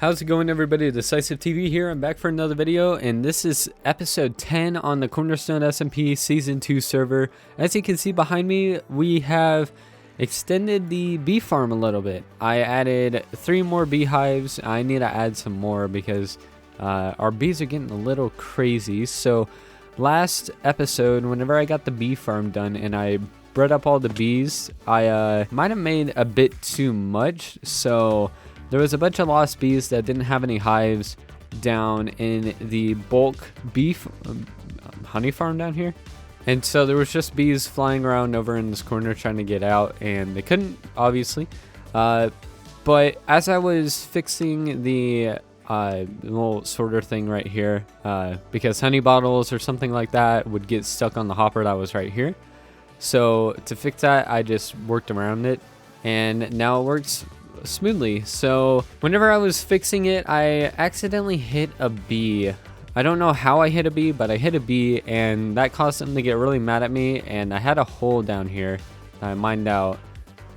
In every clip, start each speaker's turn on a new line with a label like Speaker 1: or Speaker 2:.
Speaker 1: How's it going, everybody? Decisive TV here. I'm back for another video, and this is episode 10 on the Cornerstone SMP Season 2 server. As you can see behind me, we have extended the bee farm a little bit. I added 3 more beehives. I need to add some more because our bees are getting a little crazy. So last episode, whenever I got the bee farm done and I bred up all the bees, I might have made a bit too much. So there was a bunch of lost bees that didn't have any hives down in the bulk beef honey farm down here. And so there was just bees flying around over in this corner trying to get out, and they couldn't, obviously. But as I was fixing the little sorter thing right here, because honey bottles or something like that would get stuck on the hopper that was right here. So to fix that, I just worked around it, and now it works smoothly. So whenever I was fixing it, I accidentally hit a bee. I don't know how I hit a bee, but I hit a bee, and that caused them to get really mad at me. And I had a hole down here that I mined out,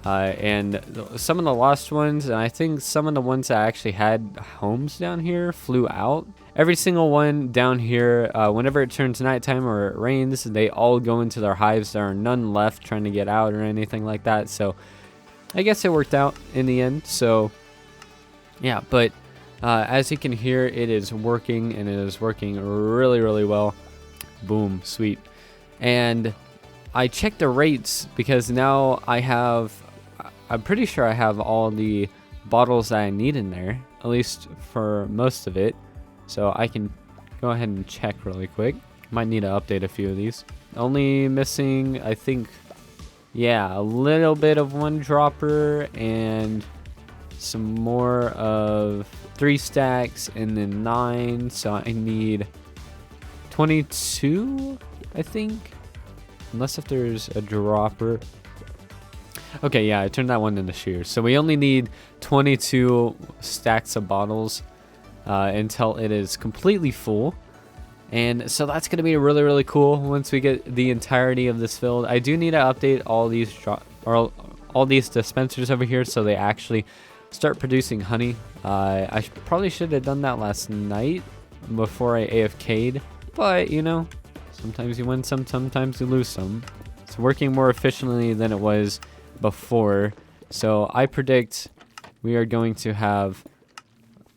Speaker 1: and some of the lost ones, and I think some of the ones that actually had homes down here, flew out. Every single one down here, whenever it turns nighttime or it rains, they all go into their hives. There are none left trying to get out or anything like that. So I guess it worked out in the end. So yeah, but as you can hear, it is working, and it is working really well. Boom, sweet. And I checked the rates because now I'm pretty sure I have all the bottles that I need in there, at least for most of it. So I can go ahead and check really quick. Might need to update a few of these. Only missing, I think, yeah, a little bit of 1 dropper and some more of 3 stacks and then 9. So I need 22, I think. Unless if there's a dropper. Okay, yeah, I turned that one into shears. So we only need 22 stacks of bottles until it is completely full. And so that's going to be really cool once we get the entirety of this filled. I do need to update all these dispensers over here so they actually start producing honey. I probably should have done that last night before I AFK'd. But, you know, sometimes you win some, sometimes you lose some. It's working more efficiently than it was before. So I predict we are going to have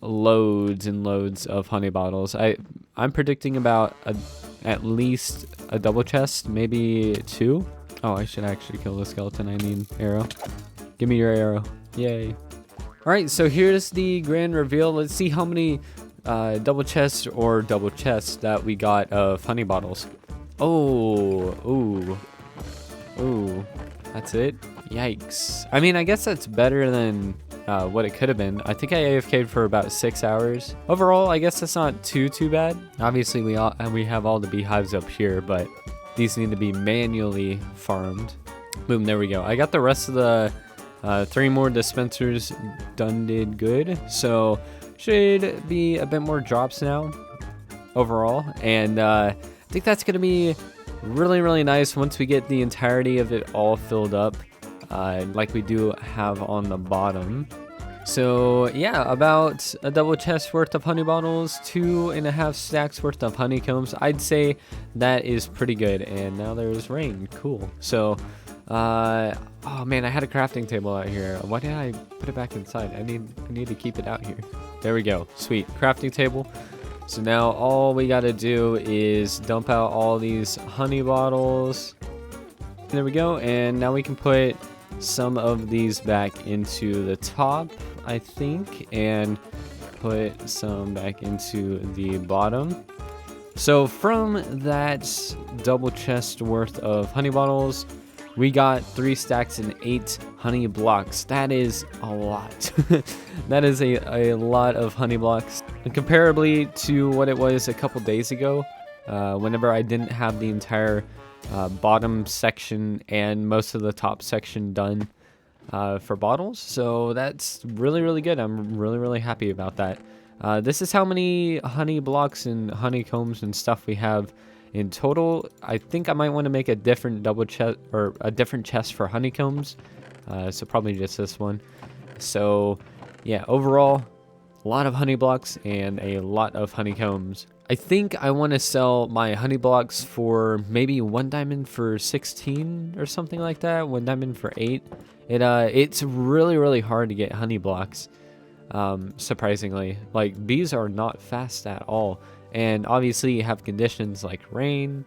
Speaker 1: loads and loads of honey bottles. I'm predicting about at least a double chest, maybe 2. Oh, I should actually kill the skeleton. I need arrow. Give me your arrow. Yay. All right, so here's the grand reveal. Let's see how many double chests that we got of honey bottles. Oh, ooh, that's it. Yikes. I mean, I guess that's better than what it could have been. I think I AFK'd for about 6 hours. Overall, I guess that's not too bad. Obviously, we have all the beehives up here, but these need to be manually farmed. Boom, there we go. I got the rest of the 3 more dispensers done, did good. So should be a bit more drops now overall. And I think that's going to be really nice once we get the entirety of it all filled up. Like we do have on the bottom. So yeah, about a double chest worth of honey bottles, 2.5 stacks worth of honeycombs. I'd say that is pretty good. And now there's rain. Cool. So oh man, I had a crafting table out here. Why did I put it back inside? I need to keep it out here. There we go. Sweet. Crafting table. So now all we got to do is dump out all these honey bottles. There we go. And now we can put some of these back into the top, I think, and put some back into the bottom. So from that double chest worth of honey bottles, we got 3 stacks and 8 honey blocks. That is a lot. That is a lot of honey blocks. And comparably to what it was a couple days ago, whenever I didn't have the entire bottom section and most of the top section done for bottles. So that's really good. I'm really happy about that. This is how many honey blocks and honeycombs and stuff we have in total. I think I might want to make a different double chest or a different chest for honeycombs. So probably just this one. So yeah, overall a lot of honey blocks and a lot of honeycombs. I think I want to sell my honey blocks for maybe 1 diamond for 16 or something like that. 1 diamond for 8. It's really hard to get honey blocks. Surprisingly, like bees are not fast at all, and obviously you have conditions like rain.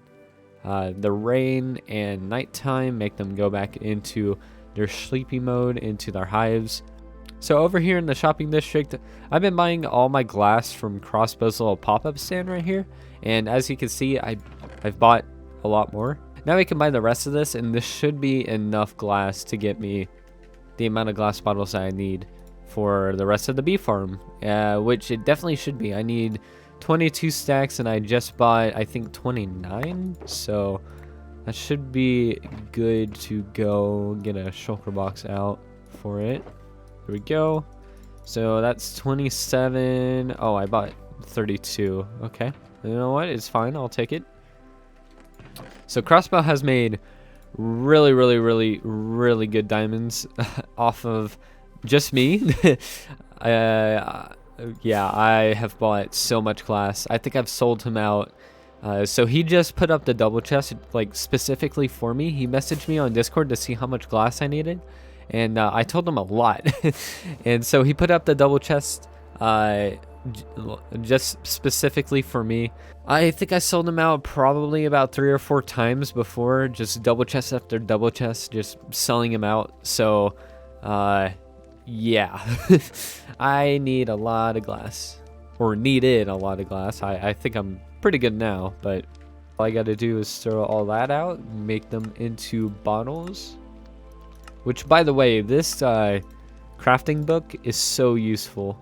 Speaker 1: The rain and nighttime make them go back into their sleepy mode, into their hives. So over here in the shopping district, I've been buying all my glass from Crossbow's little pop-up stand right here, and as you can see, I've bought a lot more. Now we can buy the rest of this, and this should be enough glass to get me the amount of glass bottles that I need for the rest of the bee farm, which it definitely should be. I need 22 stacks, and I just bought, I think, 29, so that should be good to go. Get a shulker box out for it. Here we go. So that's 27. Oh, I bought 32. Okay, you know what, it's fine, I'll take it. So Crossbow has made really good diamonds off of just me. Yeah, I have bought so much glass. I think I've sold him out. So he just put up the double chest like specifically for me. He messaged me on Discord to see how much glass I needed, and I told him a lot. And so he put up the double chest just specifically for me. I think I sold him out probably about 3 or 4 times before, just double chest after double chest, just selling him out. So yeah. I need a lot of glass, or needed a lot of glass. I think I'm pretty good now, but all I gotta do is throw all that out, make them into bottles. Which, by the way, this crafting book is so useful.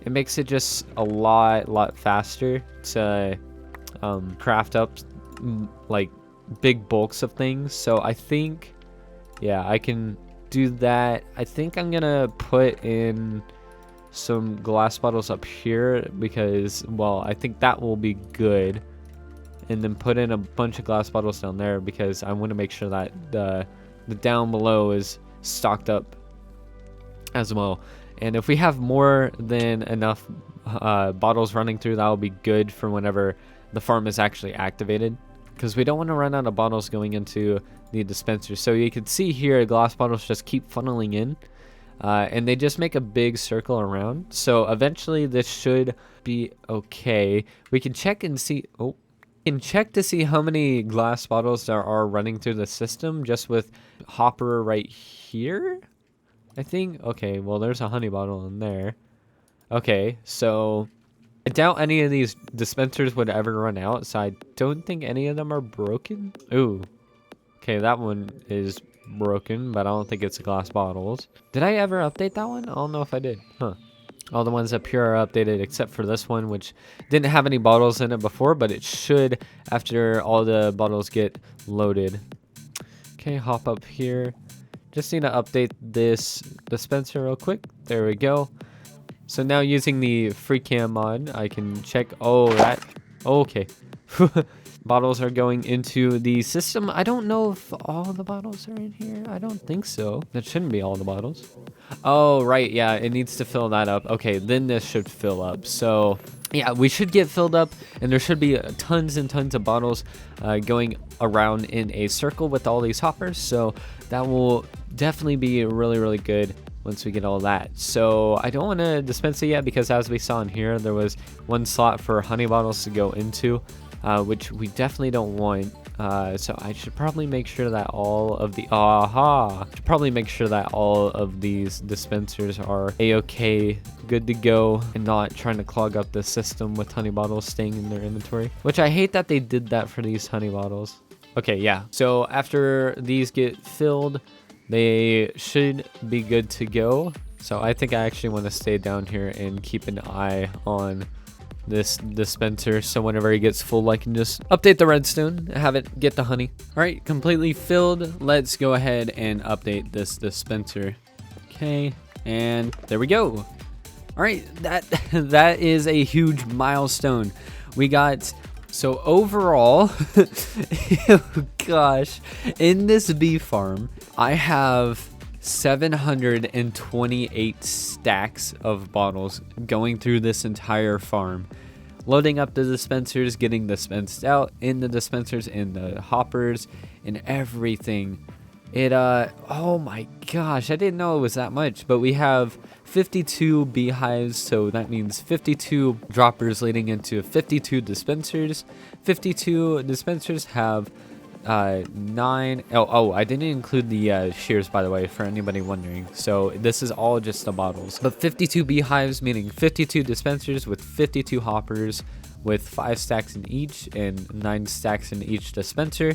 Speaker 1: It makes it just a lot faster to craft up like big bulks of things. So I think, yeah, I can do that. I think I'm gonna put in some glass bottles up here because, well, I think that will be good, and then put in a bunch of glass bottles down there because I want to make sure that the down below is stocked up as well. And if we have more than enough bottles running through, that will be good for whenever the farm is actually activated, because we don't want to run out of bottles going into the dispenser. So you can see here, glass bottles just keep funneling in, and they just make a big circle around. So eventually this should be okay. We can check and see, oh, we can check to see how many glass bottles there are running through the system just with Hopper right here, I think. Okay, well, there's a honey bottle in there. Okay, so I doubt any of these dispensers would ever run out, so I don't think any of them are broken. Ooh. Okay, that one is broken, but I don't think it's glass bottles. Did I ever update that one? I don't know if I did. Huh. All the ones up here are updated except for this one, which didn't have any bottles in it before, but it should after all the bottles get loaded. Okay, hop up here. Just need to update this dispenser real quick. There we go. So now using the free cam mod, I can check. Oh, that. Okay. Bottles are going into the system. I don't know if all the bottles are in here. I don't think so. That shouldn't be all the bottles. Oh, right. Yeah, it needs to fill that up. Okay, then this should fill up. So yeah, we should get filled up, and there should be tons and tons of bottles going around in a circle with all these hoppers. So that will definitely be really good once we get all that. So I don't want to dispense it yet because, as we saw in here, there was one slot for honey bottles to go into, which we definitely don't want. So I should probably make sure that all of the these dispensers are a-okay, good to go, and not trying to clog up the system with honey bottles staying in their inventory, which I hate that they did that for these honey bottles. Okay, yeah, so after these get filled, they should be good to go. So I think I actually want to stay down here and keep an eye on this dispenser, so whenever it gets full, I can just update the redstone, have it get the honey. All right, completely filled. Let's go ahead and update this dispenser. Okay, and there we go. All right, that is a huge milestone. We got, so overall, oh gosh, in this bee farm, I have 728 stacks of bottles going through this entire farm, loading up the dispensers, getting dispensed out in the dispensers, in the hoppers, and everything. Oh my gosh, I didn't know it was that much, but we have 52 beehives, so that means 52 droppers leading into 52 dispensers. 52 dispensers have 9. Oh, I didn't include the shears, by the way, for anybody wondering. So this is all just the bottles. But 52 beehives, meaning 52 dispensers with 52 hoppers, with 5 stacks in each and 9 stacks in each dispenser.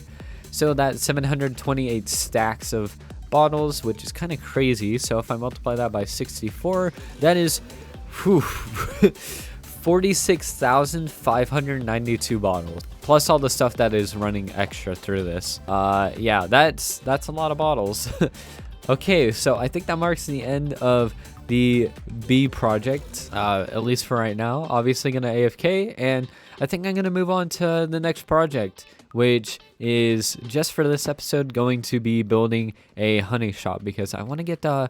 Speaker 1: So that's 728 stacks of bottles, which is kind of crazy. So if I multiply that by 64, that is 46,592 bottles, plus all the stuff that is running extra through this. Yeah, that's a lot of bottles. Okay, so I think that marks the end of the bee project, at least for right now. Obviously gonna AFK, and I think I'm gonna move on to the next project, which is just for this episode going to be building a honey shop, because I want to get the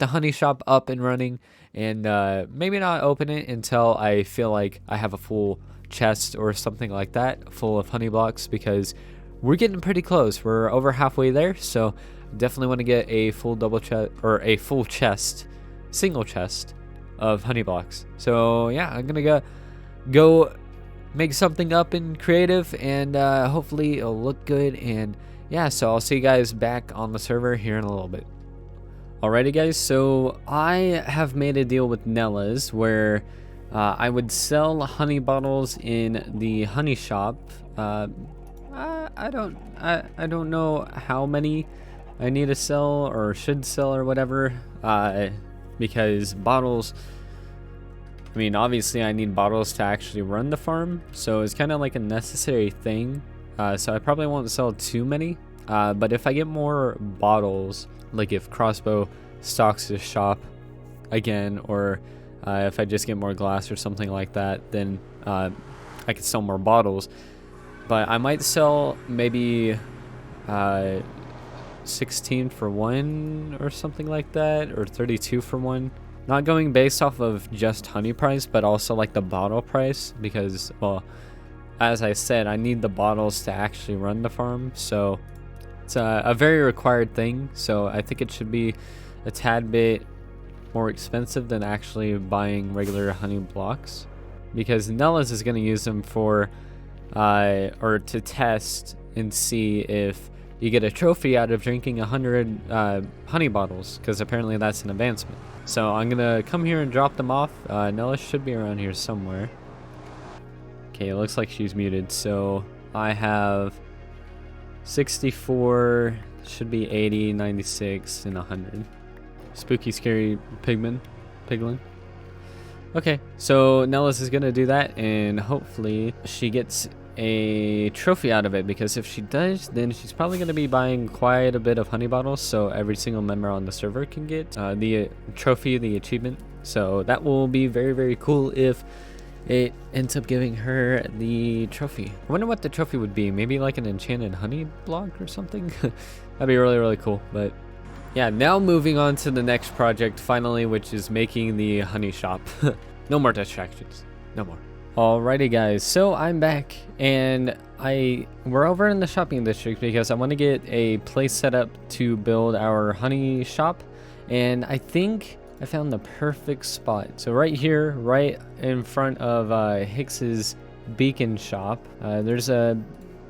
Speaker 1: honey shop up and running, and maybe not open it until I feel like I have a full chest or something like that full of honey blocks, because we're getting pretty close. We're over halfway there, so definitely want to get a full double chest, or a full chest, single chest of honey blocks. So yeah, I'm gonna go make something up in creative, and hopefully it'll look good. And yeah, so I'll see you guys back on the server here in a little bit. Alrighty guys, so I have made a deal with Nella's where I would sell honey bottles in the honey shop. I don't know how many I need to sell or should sell or whatever, because bottles, I mean, obviously I need bottles to actually run the farm, so it's kind of like a necessary thing. So I probably won't sell too many, but if I get more bottles, like if Crossbow stocks his shop again, or if I just get more glass or something like that, then I could sell more bottles. But I might sell maybe 16 for 1 or something like that, or 32 for 1. Not going based off of just honey price, but also like the bottle price, because, well, as I said, I need the bottles to actually run the farm, so it's a very required thing. So I think it should be a tad bit more expensive than actually buying regular honey blocks, because Nella's is going to use them for or to test and see if you get a trophy out of drinking 100 honey bottles, because apparently that's an advancement. So I'm gonna come here and drop them off. Nella should be around here somewhere. Okay, it looks like she's muted. So I have 64, should be 80, 96, and 100. Spooky, scary piglin. Okay, so Nellis is gonna do that, and hopefully she gets a trophy out of it, because if she does, then she's probably going to be buying quite a bit of honey bottles, so every single member on the server can get the trophy, the achievement. So that will be very, very cool if it ends up giving her the trophy. I wonder what the trophy would be. Maybe like an enchanted honey block or something. That'd be really, really cool. But yeah, now moving on to the next project finally, which is making the honey shop. No more distractions, no more. Alrighty guys, so I'm back, and we're over in the shopping district because I want to get a place set up to build our honey shop, and I think I found the perfect spot. So right here, right in front of Hicks's beacon shop, there's a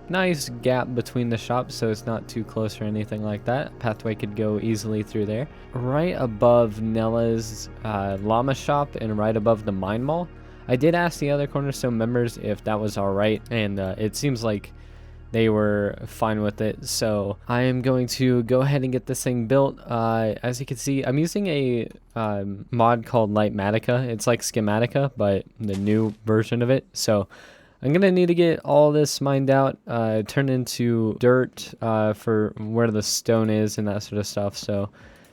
Speaker 1: nice gap between the shops, so it's not too close or anything like that. Pathway could go easily through there. Right above Nella's llama shop and right above the mine mall. I did ask the other Cornerstone members if that was alright, and it seems like they were fine with it. So I am going to go ahead and get this thing built. As you can see, I'm using a mod called Lightmatica. It's like Schematica, but the new version of it. So I'm going to need to get all this mined out, turned into dirt for where the stone is and that sort of stuff. So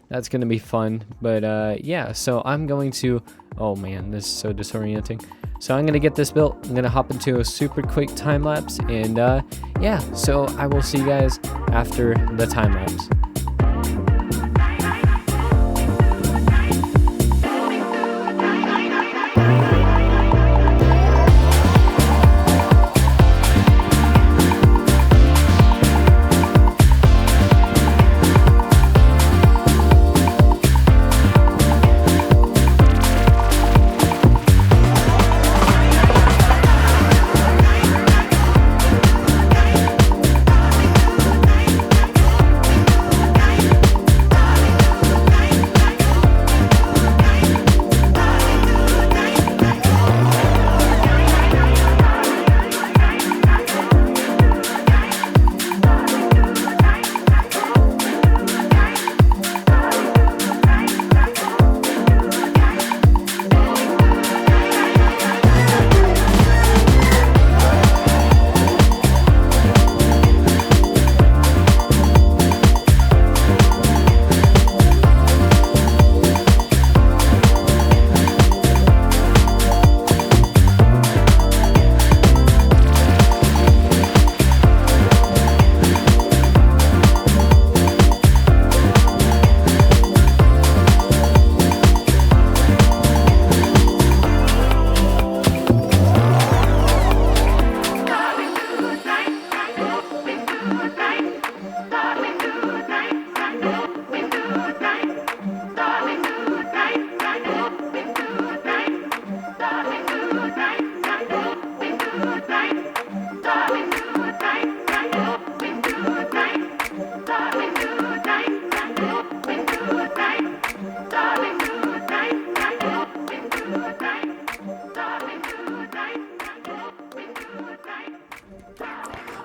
Speaker 1: that's going to be fun. But yeah, so I'm going to... Oh man, this is so disorienting. So I'm going to get this built. I'm going to hop into a super quick time lapse. And yeah, so I will see you guys after the time lapse.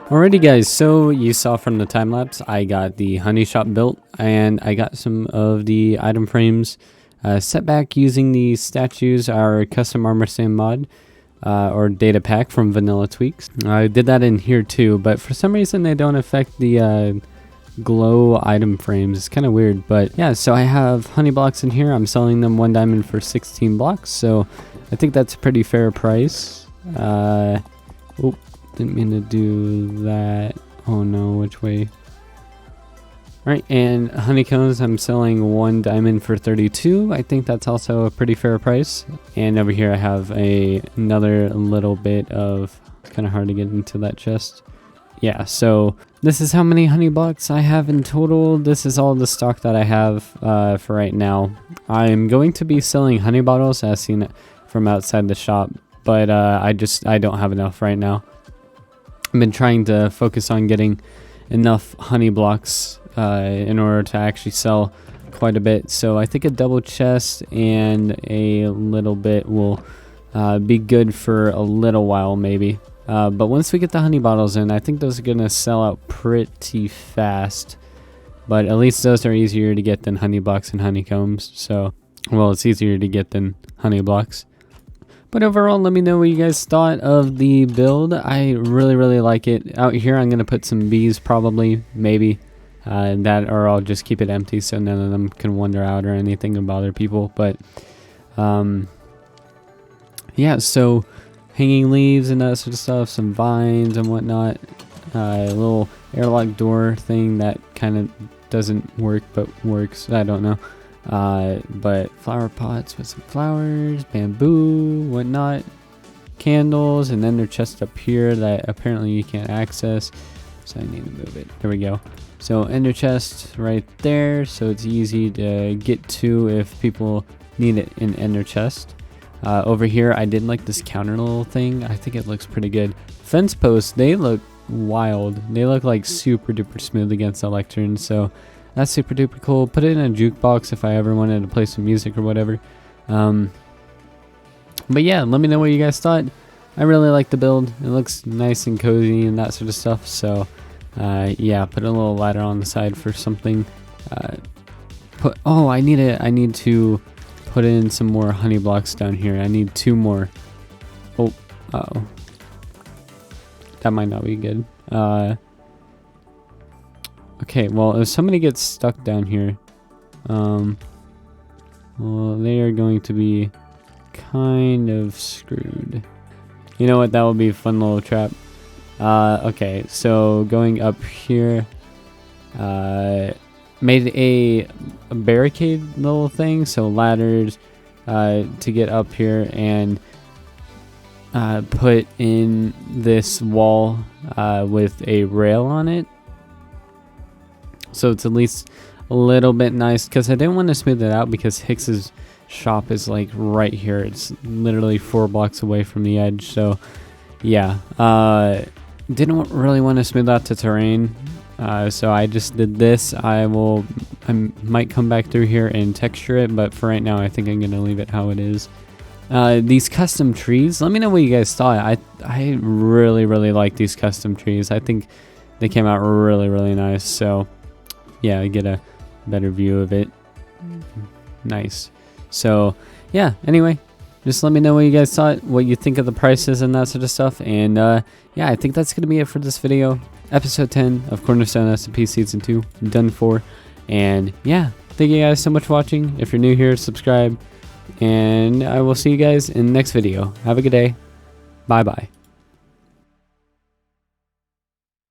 Speaker 1: Alrighty guys, so you saw from the time lapse I got the honey shop built, and I got some of the item frames set back using the statues, our custom armor stand mod or data pack from Vanilla Tweaks. I did that in here too, but for some reason they don't affect the glow item frames. It's kind of weird, but yeah, so I have honey blocks in here. I'm selling them 1 diamond for 16 blocks, so I think that's a pretty fair price. Oh, didn't mean to do that. Oh no, which way? Alright, and honeycombs, I'm selling 1 diamond for 32. I think that's also a pretty fair price. And over here I have another little bit of, it's kind of hard to get into that chest. Yeah, so this is how many honey blocks I have in total. This is all the stock that I have for right now. I'm going to be selling honey bottles as seen from outside the shop, but I don't have enough right now. I've been trying to focus on getting enough honey blocks in order to actually sell quite a bit. So I think a double chest and a little bit will be good for a little while maybe. But once we get the honey bottles in, I think those are going to sell out pretty fast. But at least those are easier to get than honey blocks and honeycombs. So, well, it's easier to get than honey blocks. But overall, let me know what you guys thought of the build. I really like it. Out here, I'm going to put some bees probably, maybe. That, or I'll just keep it empty so none of them can wander out or anything and bother people. But, yeah, so hanging leaves and that sort of stuff, some vines and whatnot, a little airlock door thing that kind of doesn't work but works, I don't know, but flower pots with some flowers, bamboo, whatnot, candles, and then their chest up here that apparently you can't access, so I need to move it. There we go. So ender chest right there, so it's easy to get to if people need it in ender chest. Over here, I did like this counter little thing. I think it looks pretty good. Fence posts, they look wild. They look like super duper smooth against the lectern, so that's super duper cool. Put it in a jukebox if I ever wanted to play some music or whatever. But yeah, let me know what you guys thought. I really like the build. It looks nice and cozy and that sort of stuff. So yeah, put a little ladder on the side for something. I need to put in some more honey blocks down here. I need 2 more. Oh, uh-oh. That might not be good. Okay, well, if somebody gets stuck down here, well, they are going to be kind of screwed. You know what? That will be a fun little trap. Okay, so going up here, made a barricade little thing, so ladders to get up here, and put in this wall with a rail on it, so it's at least a little bit nice, because I didn't want to smooth it out because Hicks's shop is like right here. It's literally 4 blocks away from the edge, so yeah, didn't really want to smooth out the terrain. So I just did this. I might come back through here and texture it, but for right now I think I'm gonna leave it how it is. These custom trees, let me know what you guys thought. I really like these custom trees. I think they came out really nice, so yeah, I get a better view of it. Nice. So yeah, anyway, just let me know what you guys thought, what you think of the prices and that sort of stuff. And yeah, I think that's gonna be it for this video. Episode 10 of Cornerstone SMP Season 2 done for. And yeah, thank you guys so much for watching. If you're new here, subscribe. And I will see you guys in the next video. Have a good day. Bye bye.